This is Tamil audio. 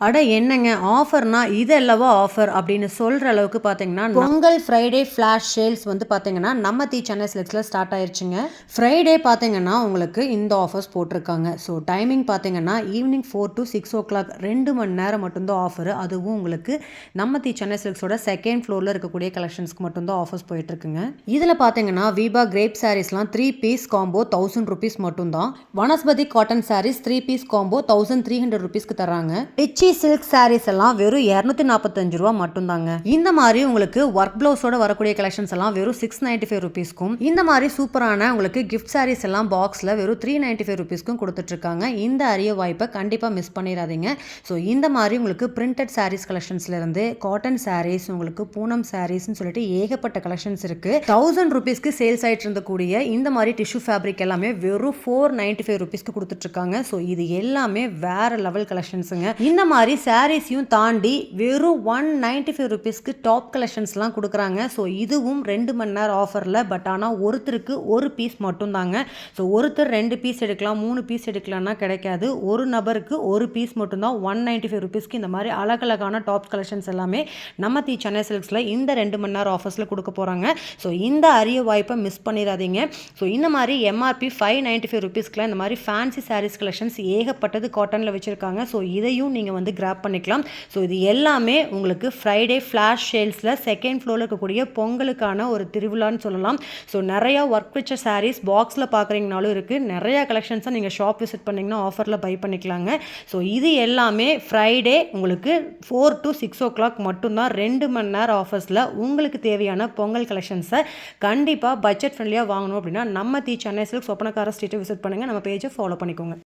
அட என்னங்க ஆஃபர்னா இது அல்லவா ஆஃபர் அப்படின்னு சொல்கிற அளவுக்கு பார்த்தீங்கன்னா பொங்கல் ஃப்ரைடே ஃப்ளாஷ் சேல்ஸ் வந்து பார்த்தீங்கன்னா நம்ம சென்னை சில்க்ஸில் ஸ்டார்ட் ஆயிடுச்சுங்க. ஃப்ரைடே பார்த்தீங்கன்னா உங்களுக்கு இந்த ஆஃபர்ஸ் போட்டிருக்காங்க. ஸோ டைமிங் பார்த்தீங்கன்னா ஈவினிங் 4 to 6 o'clock 2 மணி நேரம் மட்டும்தான் ஆஃபர். அதுவும் உங்களுக்கு நம்ம சென்னை சில்க்ஸோட செகண்ட் ஃப்ளோரில் இருக்கக்கூடிய கலெக்ஷன்ஸ்க்கு மட்டும்தான் ஆஃபர்ஸ் போயிட்டுருக்குங்க. இதில் பார்த்தீங்கன்னா விபா கிரேப் சாரீஸ்லாம் 3 பீஸ் காம்போ 1000 rupees மட்டும்தான். வனஸ்பதி காட்டன் சாரீஸ் 3 பீஸ் காம்போ 1300 rupeesக்கு தராங்க. சில்க் சாரீஸ் எல்லாம் வெறும் 245 ரூபா மட்டும்தாங்க. இந்த மாதிரி உங்களுக்கு ஒர்க் பிளவுஸோட வரக்கூடிய கலெக்ஷன்ஸ் எல்லாம் வெறும் 695 rupeesக்கும், இந்த மாதிரி சூப்பரான உங்களுக்கு கிஃப்ட் சாரீஸ் எல்லாம் பாக்ஸ்ல வெறும் 395 rupeesக்கும் கொடுத்துட்டு இருக்காங்க. இந்த அரிய வாய்ப்பை கண்டிப்பா மிஸ் பண்ணிடாதீங்க. ஸோ இந்த மாதிரி உங்களுக்கு பிரிண்டட் சாரீஸ் கலெக்ஷன்ஸ்ல இருந்து காட்டன் சாரீஸ், உங்களுக்கு பூனம் சாரீஸ்னு சொல்லிட்டு ஏகப்பட்ட கலெக்ஷன்ஸ் இருக்கு. 1000 rupeesக்கு சேல்ஸ் ஆயிட்டு இருந்தக்கூடிய இந்த மாதிரி டிஷ்யூ ஃபேப்ரிக் எல்லாமே வெறும் 495 rupeesக்கு கொடுத்துட்டு இருக்காங்க. ஸோ இது எல்லாமே வேற லெவல் கலெக்ஷன்ஸுங்க. இந்த மாதிரி சாரீஸையும் தாண்டி வெறும் 195 rupeesக்கு டாப் கலெக்ஷன்ஸ்லாம் கொடுக்குறாங்க. ஸோ இதுவும் 2 மணி நேரம் ஆஃபரில். பட் ஆனால் ஒருத்தருக்கு ஒரு பீஸ் மட்டும்தாங்க. ஸோ ஒருத்தர் 2 பீஸ் எடுக்கலாம், 3 பீஸ் எடுக்கலாம்னா கிடைக்காது. ஒரு நபருக்கு ஒரு பீஸ் மட்டும்தான் 195 rupeesக்கு இந்த மாதிரி அழகழகான டாப் கலெக்ஷன்ஸ் எல்லாமே நம்ம சென்னை சில்க்ஸில் இந்த 2 மணி நேரம் ஆஃபர்ஸில் கொடுக்க போகிறாங்க. ஸோ இந்த அரிய வாய்ப்பை மிஸ் பண்ணிடாதீங்க. ஸோ இந்த மாதிரி எம்ஆர்பி 595 rupeesக்குலாம் இந்த மாதிரி ஃபேன்சி சாரீஸ் கலெக்ஷன்ஸ் ஏகப்பட்டது காட்டனில் வச்சுருக்காங்க. ஸோ இதையும் நீங்கள் வந்து கிராப் பண்ணிக்கலாம். ஸோ இது எல்லாமே உங்களுக்கு ஃப்ரைடே ஃப்ளாஷ் சேல்ஸில் செகண்ட் ஃப்ளோரில் இருக்கக்கூடிய பொங்கலுக்கான ஒரு திருவிழான்னு சொல்லலாம். ஸோ நிறையா ஒர்க் வச்ச சாரீஸ் பாக்ஸில் பார்க்குறீங்கனாலும் இருக்குது. நிறையா கலெக்ஷன்ஸை நீங்கள் ஷாப் விசிட் பண்ணிங்கன்னா ஆஃபரில் பை பண்ணிக்கலாங்க. ஸோ இது எல்லாமே ஃப்ரைடே உங்களுக்கு 4 to 6 o'clock மட்டும்தான் 2 மணி நேரம் ஆஃபர்ஸில். உங்களுக்கு தேவையான பொங்கல் கலெக்ஷன்ஸை கண்டிப்பாக பட்ஜெட் ஃப்ரெண்ட்லியாக வாங்கணும் அப்படின்னா நம்ம சென்னை சில்க்ஸ் ஒப்பனக்கார ஸ்ட்ரீட்டை விசிட் பண்ணுங்கள். நம்ம பேஜை ஃபாலோ பண்ணிக்கோங்க.